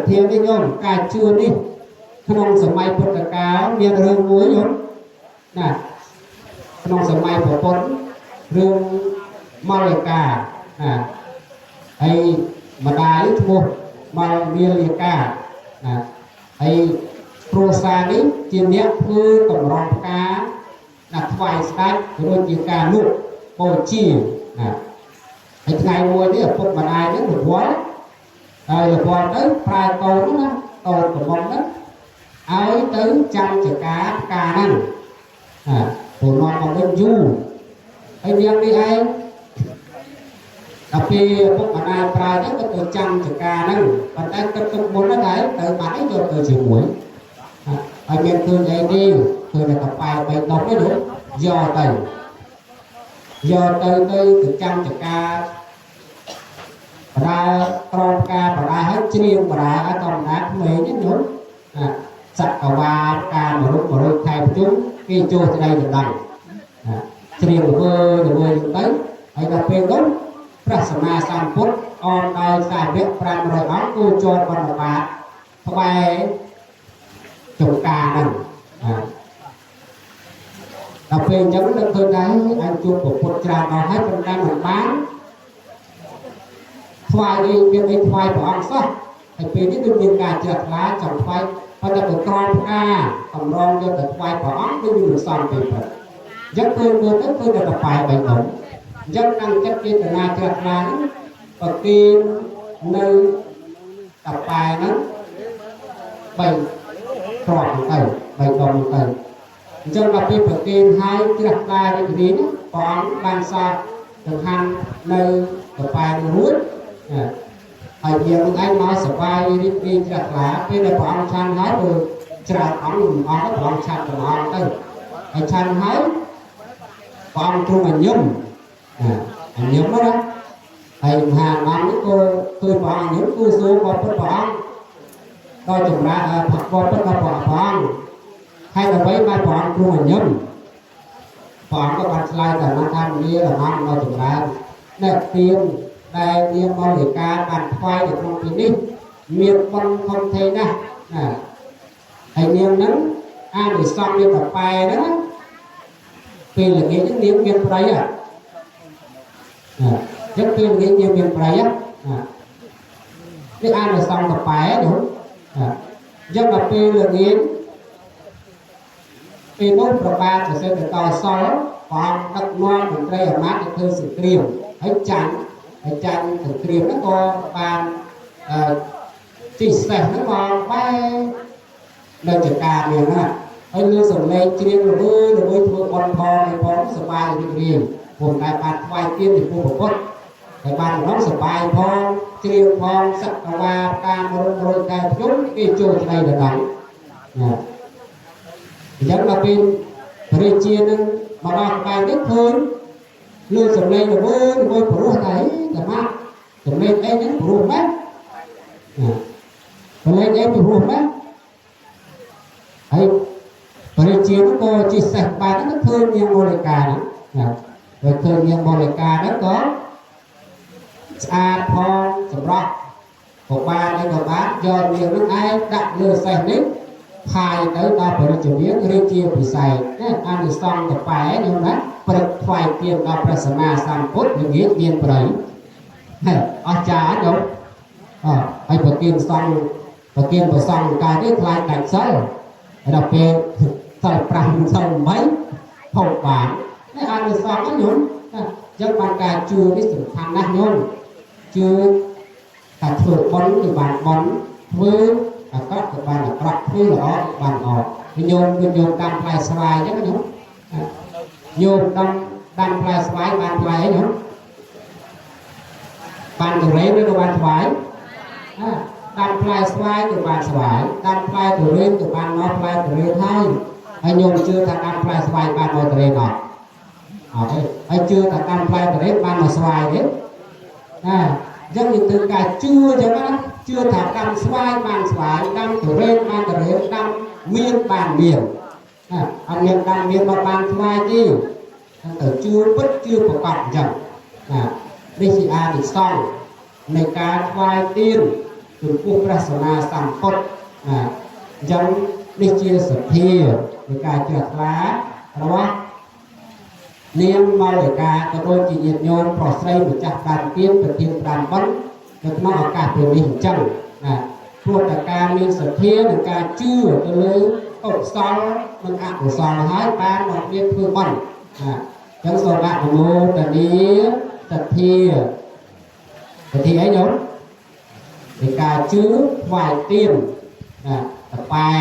ធាននេះញោមការជឿនេះក្នុងសម័យពុទ្ធកាលមានរឿងមួយញោមណាក្នុងសម័យពុទ្ធរឿងមលិកាណាហើយម្ដាយឈ្មោះមលមាលិកាណាហើយគ្រួសារនេះជាអ្នកធ្វើកម្រងផ្កាណាថ្វាយស្ដេចរួចជាការលក់បូជាណាហើយថ្ងៃមួយនេះឪពុកម្ដាយហ្នឹងរវល់ហើយរវល់ទៅប្រើកូនណាកូនកំមុំហ្នឹងឲ្យទៅចាំចការផ្កាហ្នឹងព្រោះនាំមកវិញយូរហើយនាងនេះឯងដល់ពេលឪពុកម្ដាយប្រើហ្នឹងក៏ទៅចាំចការហ្នឹងប៉ុន្តែគិតទុកមុនហ្នឹងហើយទៅបាត់ឯងយកទៅជាមួយហើយមានឃើញអីទេឃើញតែកប៉ាល់3ដុំទេលោកយកទៅចាំចកាបដាក្រមការបដាឲ្យជ្រៀងបដាឲ្យធម្មតាក្មេងហ្នឹងញោមសក្កវាការមរុខែប្រជុំគេចូលស្ដីដណ្ដឹងជ្រៀងធ្វើទៅហើយដល់ពេលនោះព្រះសម្មាសម្ពុទ្ធអមដោយសាវក500អង្គគូចូលបណ្ឌបាតថ្វាយចំការហ្នឹងដល់ពេលអញ្ចឹងនឹកឃើញដែរអាចជួបពុទ្ធច្រើនអស់ហើយប៉ុន្តែមិនបានថ្វាយមានអីថ្វាយព្រះអង្គសោះហើយពេលនេះដូចមានការជ្រះថ្លាចង់ថ្វាយប៉ុន្តែក៏ក្រំផ្កាកម្រងយកទៅថ្វាយព្រះអង្គដូចមានសំពេលព្រឹកអញ្ចឹងឃើញមើលទៅឃើញតែកប៉ែ3ដុំអញ្ចឹងតាំងចិត្តចេតនាជ្រះថ្លាហ្នឹងប្រគិននៅកប៉ែហ្នឹង3គ្រាប់ទៅ3ដុំទៅអញ្ចឹងដល់ពេលប្រគិនហើយជ្រះថ្លារីករាយព្រះអង្គបានសោតចង្ហាន់នៅកប៉ែរួចហើយយើងនឹងឯងមកសបាយរីករាយជ្រះថ្លាពេលដែលព្រះអង្គឆាន់ហើយគឺច្រើនអង្គព្រះអង្គឆាន់ទាំងអង្គទៅហើយឆាន់ហើយព្រះអង្គទ្រង់អញ្ញឹមណាហើយមហានាមនេះក៏គឺព្រះអង្គអញ្ញឹមគឺសួរក៏ពុទ្ធព្រះអង្គដល់ចម្រើនផកពុទ្ធដល់ព្រះអង្គហើយដើម្បីបានព្រះអង្គទ្រង់អញ្ញឹមព្រះអង្គក៏បានឆ្លើយថាថាមានរហ័សដល់ចម្រើនអ្នកទៀនដែលនាងមលិកាបានថ្វាយនៅក្នុងទីនេះមានបុណ្យធំធេងណាស់ហើយនាងហ្នឹងអានិសង្ឃមានប្រប៉ែហ្នឹងពេលល្ងាចហ្នឹងនាងមានប្រៃចឹងពេលល្ងាចនាងមានប្រៃនេះអានិសង្ឃប្រប៉ែនោះចឹងដល់ពេលល្ងាចពេលនោះប្របាទប្រសិទ្ធតសល់ព្រះអង្គដឹកនាំមន្ត្រីអាមាត្យទៅធ្វើសង្គ្រាមហើយចាញ់សង្គ្រាមហ្នឹងក៏បានទីសេះហ្នឹងមកបែនៅចការនាងណាហើយលើសំឡេងជ្រៀងល្វើធ្វើបន់ផងសប្បាយរីករាយពួកដែលបានថ្វាយទានពីពុទ្ធពុទ្ធហើយបានរំសប្បាយផងជ្រៀងផងសក្កវាតាមរយតែខ្ញុំគេចូលស្ដីដល់អញ្ចឹងដល់ពេលព្រះរាជានឹងមកដល់ក្បែរនេះឃើញលើសំឡេងល្វើព្រោះតែតែមកសំឡេងអីហ្នឹងព្រោះម៉េចសំឡេងអីព្រោះម៉េចហើយព្រះរាជានោះក៏ជាសេះបានហ្នឹងឃើញនាងមលិកាហ្នឹងហើយឃើញនាងមលិកាហ្នឹងក៏ស្អាតផងសម្រស់ក៏បានយកនាងនឹងឯងដាក់លើសេះនេះផាយទៅដល់ព្រះរាជវាំងរាជាពិសេសអានិសង្ឃកប៉ែនោះណាព្រឹកថ្វាយទានដល់ព្រះសម្មាសម្ពុទ្ធល្ងាចមានប្រៃអស្ចារ្យញោមហើយប្រគិនប្រសងកាលនេះខ្លាចដាច់សិលដល់ពេលសិល5សិល8ហូបបាននេះអានិសង្ឃញោមអញ្ចឹងបានការជឿនេះសំខាន់ណាស់ញោមជឿថាធ្វើបុណ្យគឺបានបុណ្យធ្វើអាក្រក់ក៏បានអាក្រក់ធ្វើល្អក៏បានល្អញោមគឺញោមតាមផ្លែស្វាយអញ្ចឹងញោមតាមផ្លែស្វាយបានផ្លែអីញោមបានទុរេនឬក៏បានស្វាយតាមផ្លែស្វាយគឺបានស្វាយតាមផ្លែទុរេនគឺបានមកផ្លែទុរេនហើយញោមជឿថាតាមផ្លែស្វាយបានមកទុរេនអត់ទេហើយជឿថាតាមផ្លែទុរេនបានមកស្វាយទេអញ្ចឹងយើងត្រូវការជឿអញ្ចឹងណាជឿថាកម្មស្វាយបានស្វាយកម្មទុរេនបានទុរេនកម្មមានបានមានអត់មានកម្មមានមកបានស្វាយទេទៅជឿពិតជឿប្រកបអញ្ចឹងនេះជាអានិសង្ឃនៃការថ្វាយទាន ចំពោះព្រះសម្មាសម្ពុទ្ធយ៉ាងនេះជាសទ្ធានៃការជ្រះថ្លារបស់នាងមౌલિកាក៏ដូចជាញាតិញោមប្រុសស្រីម្ចាស់ដើមទានប្រធានដើមបុណ្យនៅក្នុងឱកាសពេលនេះអញ្ចឹងព្រោះតែការមានសទ្ធានិងការជឿទៅលើកុសលនិងអកុសលហើយបានមកមានធ្វើបុណ្យអញ្ចឹងសូមអនុមោទនាសទ្ធាអីញោមនៃការជឿថ្វាយទានតបែ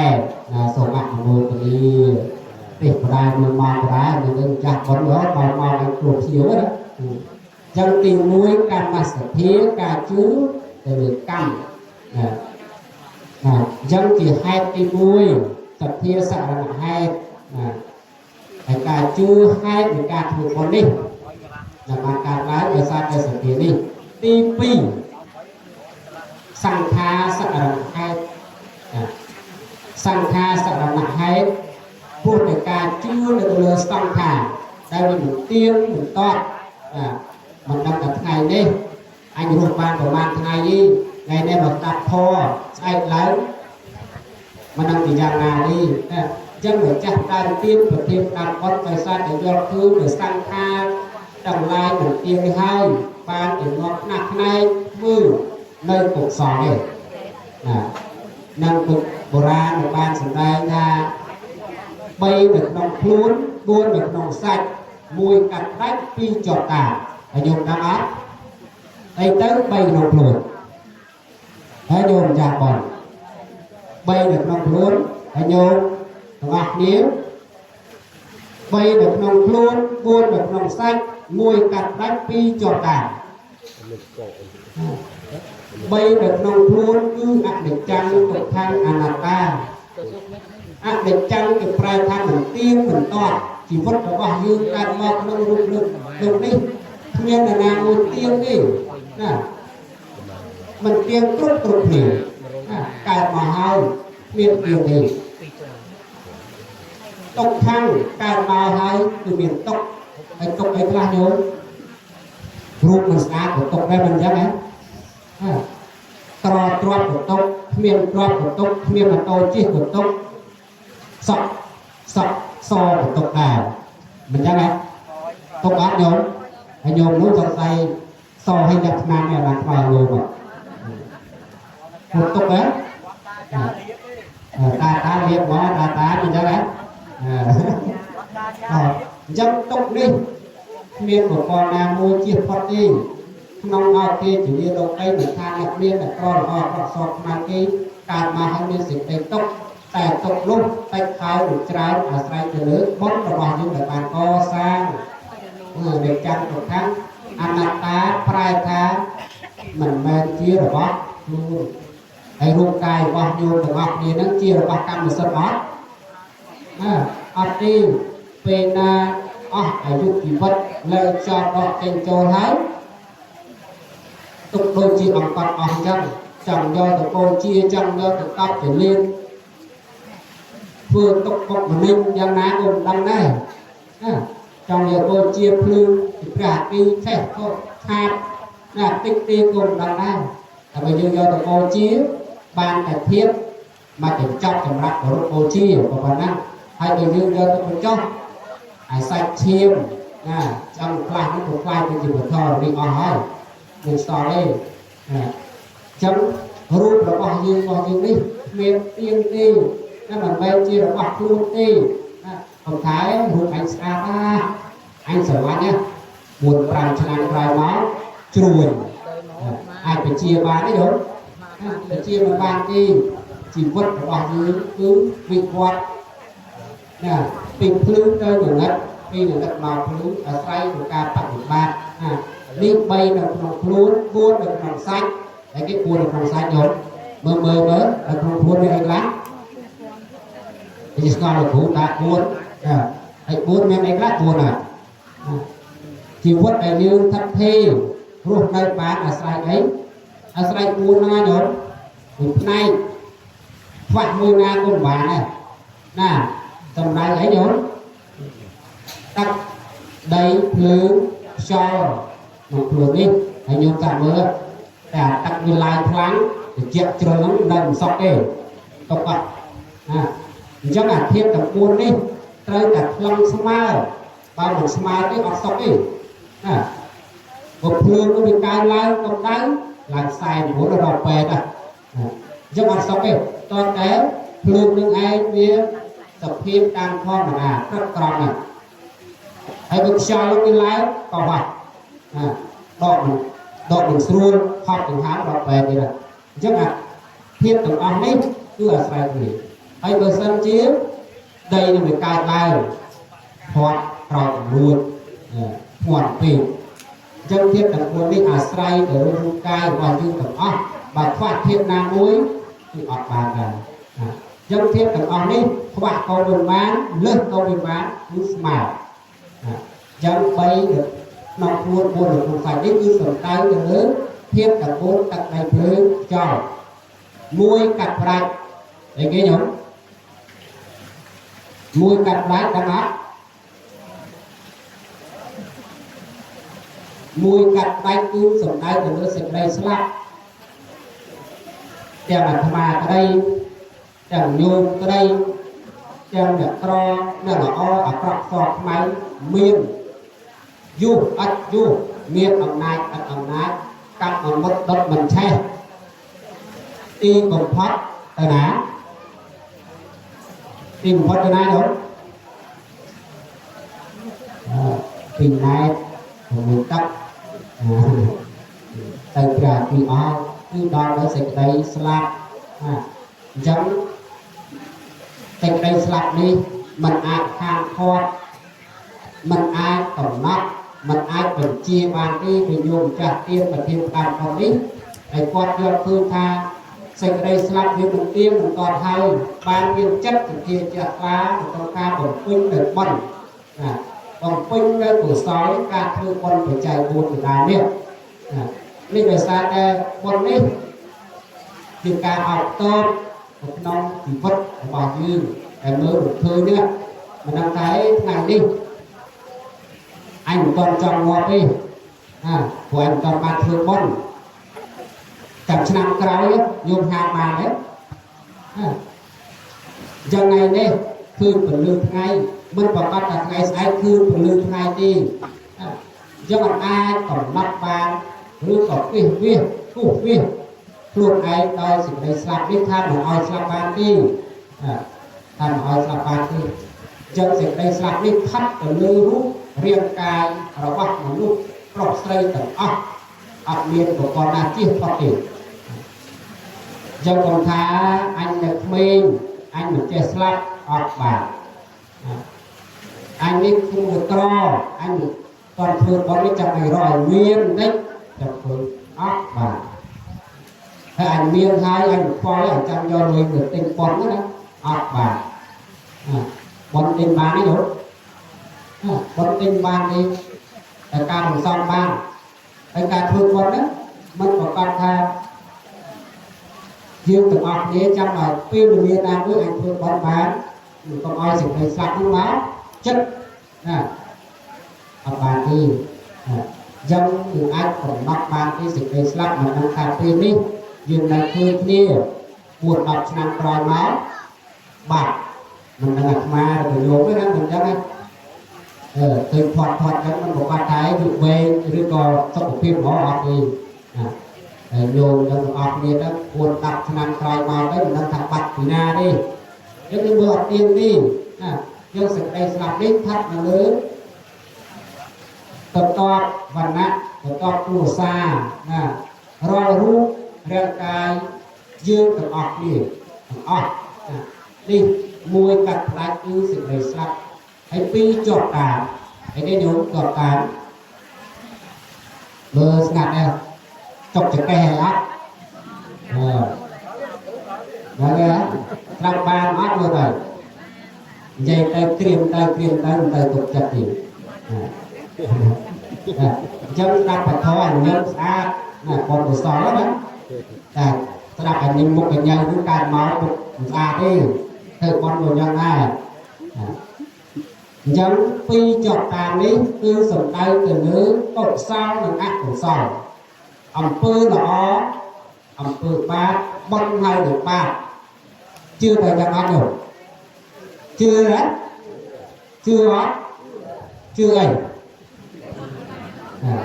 សូមអនុមោទនាទេបដាមើលមកបដានឹងចាស់បុណ្យមកឲ្យគ្រូភៀវណាចឹងទី1កម្មសទ្ធាការជឿទៅលើកម្មចឹងជាហេតុទី1សទ្ធាសរណហេតុហើយការជឿហេតុនៃការធ្វើបុណ្យនេះដែលបានកើតឡើងដោយសារតែសទ្ធានេះទី2សង្ខារសរណហេតុសង្ខារសរណហេតុព្រោះតែការជឿនៅលើសង្ខារដែលវាមិនទៀងមិនតតមិនដឹងថាថ្ងៃនេះអញរស់បានប្រហែលថ្ងៃនេះថ្ងៃនេះមកស្ដាប់ធម៌ស្អែកឡើងមិនដឹងពីយ៉ាងណានេះអញ្ចឹងម្ចាស់ដើមទៀនប្រធានដើមបុណ្យដោយសារតែយល់ឃើញនៅសង្ខារទាំងឡាយមិនទៀងនេះហើយបានជាងប់ណាស់ផ្នែកធ្វើនៅកុសលនេះនឹងបុរាណបានសម្ដែងថា3នៅក្នុងខ្លួន4នៅក្នុងសាច់1កាត់ដាច់2ជាប់តាហើយញោមដឹងអត់អីទៅ3ក្នុងខ្លួនហើយញោមចាស់បង3នៅក្នុងខ្លួនហើយញោមទាំងអស់គ្នា3នៅក្នុងខ្លួន4នៅក្នុងសាច់1កាត់ដាច់2ជាប់តា3នៅក្នុងខ្លួនគឺអនិច្ចំទុក្ខំអនត្តាអនិច្ចំគេប្រែថាមិនទៀងមិនតតជីវិតរបស់យើងកើតមកក្នុងរូបលោកនេះគ្មាននរណាមួយទៀងទេណាមិនទៀងគ្រប់គ្នាកើតមកហើយគ្មានទៀងទេទុក្ខំកើតមកហើយគឺមានទុក្ខហើយទុក្ខអីខ្លះញោមរូបមិនស្អាតក៏ទុក្ខដែរមិនអញ្ចឹងហ៎ក្រទ្រព្យក៏ទុក្ខគ្មានទ្រព្យក៏ទុក្ខគ្មានម៉ូតូជិះក៏ទុក្ខសក់សក៏ទុក្ខដែរមិនអញ្ចឹងហ៎ទុក្ខអត់ញោមហើយញោមនោះសង្ស័យសឲ្យដាក់ឆ្នាំនេះបានខ្វល់ញោមហ៎ទុក្ខហ៎តារៀបមកតាអញ្ចឹងហ៎អញ្ចឹងទុក្ខនេះគ្មានប្រព័ន្ធណាមួយជៀសផុតទេក្នុងអត់ទេជាលោកអីមិនថាអ្នកមានតែក្រល្អប្រសពខ្មែរគេកើតមកហើយមានសេចក្តីទុក្ខតែទុក្ខនោះតែហើយឬច្រើនអាស្រ័យទៅលើបុណ្យរបស់យើងដែលបានកសាងនៃកម្មទុក្ខអនត្តាប្រែថាមិនមែនជារបស់ខ្លួនហើយរូបកាយរបស់ញោមទាំងអស់គ្នានឹងជារបស់កម្មសិទ្ធិអត់ទេពេលណាអស់អាយុជីវិតលើចោលដកចេញចូលហើយទុកដូចជាអង្គត់អស់ចឹងចង់យកទៅបូជាចង់យកទៅកប់ទៅលៀនធ្វើទុកបុកម្នេញយ៉ាងណាក៏មិនដឹងដែរចង់យកបូជាភ្លឺពីព្រះអគិឆេះក៏ខាតតិចទីក៏មិនដឹងដែរតែបើយើងយកទៅបូជាបានតែធៀបមកទៅចប់សម្រាប់គោរពបូជាក៏ប៉ុណ្ណាហើយបើយើងយកទៅបញ្ចុះអាសាច់ឈាមចង់ខ្លះនោះក៏ខ្លាយទៅជាវត្ថុនេះអស់ហើយមិនស្គាល់ទេចឹងរូបរបស់យើងនេះមានទៀងទេមិនមែនជារបស់ខ្លួនទេកំថែរូបអញស្អាតអញស្រឡាញ់4 5ឆ្នាំក្រោយមកជ្រួញអាចបញ្ជាបានទេយល់បញ្ជាមិនបានទេជីវិតរបស់យើងគឺវិវត្តពីភ្លឺទៅងងឹតពីងងឹតមកភ្លឺអាស្រ័យនឹងការបប្រតិបត្តិនេះ3នៅក្នុងខ្លួន4នៅក្នុងសាច់ហើយគេ4នៅក្នុងសាច់យល់មើលនៅក្នុងខ្លួនមានអីខ្លះគេស្គាល់លោកគ្រូតា4ហើយ4មានអីខ្លះ4ជីវិតដែលយើងថិតថេររស់នៅបានអាស្រ័យអីអាស្រ័យ4ណាយល់ពីផ្នែកខ្វះមួយណាក៏មិនបានដែរណាសម្ដៅអីយល់ទឹកដីភ្លើងខ្យល់ក្នុងខ្លួននេះហើយញោមតាមមើលតែទឹកវាឡើងខ្លាំង chẹt trời nó nằm sọc đây tộc ạ chắc là thiên tập buôn đi trời đặt lăng smile bao một smile cái ọt sọc đi một phương nó bị cài lại trong đáy là xài của nó đọc về đó chắc ọt sọc đi toàn cái phương những ai kia tập phim đang con mà rất còn này hay được cho lúc đi lái còn vậy đọc mình xuân học từng tháng đọc về thì là chắc là thiên từng ông ấy cứ là sai gì hay bữa sân chiếu đây là người cài lại hoặc rồi luôn hoàn tiền chân thiên từng muốn đi sai để luôn cài và như từng ông và thoát thiên nam núi thì ọt bàn là chân thiên từng ông ấy các bạn câu bình bán lên câu bình bán như màu chân bay được nó buồn được một phải đến như sầm tay được lớn thiết cả bốn tặng này thứ cho môi cặp lại để nghe nhớ môi cặp lại đang hát môi cặp tay cứ sầm tay được lớn sầm đây slap theo là tham à ở đây chẳng nhôm ở đây chẳng là tro là o ở cọp sọt máy miên du ắt du miên ông nai cặp ở một đợt mình che đi bồng thoát từ ná tìm thoát từ nai đúng tìm nai của mình tóc từ cả thì o cứ đo với sạch đây slap giống sạch đây slap đi mình ai hàng thoát mình ai tổng nắp mình ai cần chia bàn đi thì dùng trả tiền và tiền bàn còn đi để quạt cho phương tha sạch đây slap với một tiên một còn hay ban viên chất thì kia chặt lá một con ca còn quinh để bẩn còn quinh cái của sói ca thư con phải chạy buồn để đài miệng nên về xa cái con đi thì ca học tốt một năm thì vất bảo như cái mơ một thư nữa mà đang thấy ngày đi anh còn trong ngọt đi của anh còn bàn thương con cảm năm cái dùng hạt bàn đấy giờ này đây thương phần lương ngay mình bảo bắt là ngày sai thương phần lương ngay đi do còn ai còn mắt bàn rồi còn viên cụ viên luôn ai tôi chỉ để slap biết tham mà ai slap bàn đi tham mà ai slap bàn đi chân sẽ đây slap biết thắt ở nơi rút riêng cài rồi bắt một lúc lọc xây tận ọc miền của con là chia phát triển do còn thà anh được mình anh được chơi slap ọc bản anh đi không được to anh còn thường có cái chặt này rồi nguyên đấy chặt thường ọc bản thế anh miên hai anh khoai anh chăm do mình được tình con nữa đó ọc bản bọn tình bán ấy đúng con tin ban đi tại ca một xong ban tại ca thương con đó mình có con tha riêng từng học nhé trong là phim mình Việt Nam với anh thương con bán còn ai sẽ phải sạc nó báo chất học bàn đi dân từ anh còn mặc bàn đi sẽ phải sạc mà đang cà phê đi dừng lại thương kia buồn đọc năm còi máu bạc mình đang ngặt ma rồi vô với nó mình chắc anh từ thoạt cáiมันบอกว่าท้ายอยู่เวหรือก็ต้องบอกพิมพ์หมอออกดีโยมยังออกนี่นะควรตัดขนาดใครมาได้มันทำบัตรปีหน้าดิยังมีเบอร์เตียงดิยังสึกไอ้สลับลิ้นทัดมาเลยตัดตอบวันนะตัดตอบตัวซารอรู้เรื่องกายยืนตัดออกนี่ออกนี่มวยกัดลายยืนสึกไอ้สลับไอ้ปีจบการไอ้ได้โยนจบการเบอร์สกัดเนี่ยจบจากแก่อัพแล้วเนี่ยรับบานอัพเลยใจใจเตรียมใจตกจัดดิจังรับปัททอนเงินสะอาดคนตัวสองแล้วนะแต่สำหรับอันนี้มุกเป็นยังคือการเมาส์สะอาดดิเธอคนตัวยังไงยังปีจบการนี้คือสนใจถึงนื้อตกเศร้าหนึ่งอักของสองอำเภอหนอ អំពើបាបបន់ហើយនឹងបាបជឿតែយ៉ាងអត់នោះជឿណាជឿអត់ជឿអី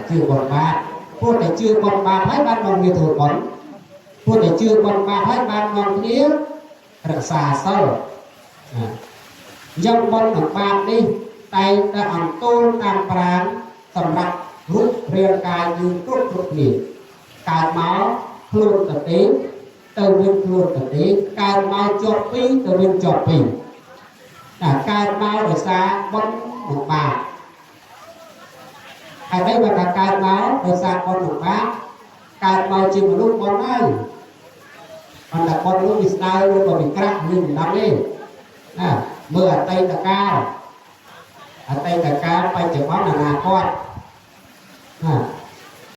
ជឿបន់បាបพูดแต่ជឿបន់បាបហើយបានមកងារធ្វើបន់พูดតែជឿបន់បាបហើយបានមកគ្នារក្សាសិលយកបន់នឹងបាបនេះតែតែអង្គទូលតាមប្រាណសម្រាប់រូបរាងកាយយើងគ្រប់គ្នាកើតមកខ្លួនទៅទេទៅវិញខ្លួនទៅទេកើតមកជាប់ពីទៅវិញជាប់ពីកើតមកដោយសារបន់នឹងបាបហើយđâyបើកើតមកដោយសារបន់នឹងបាបកើតមកជាមនុស្សបន់ហើយអន្តបន់នោះវាស្ដៅឬក៏វាក្រាស់យើងមិនដឹងទេមើលអតីតកាលបច្ចុប្បន្នអនាគត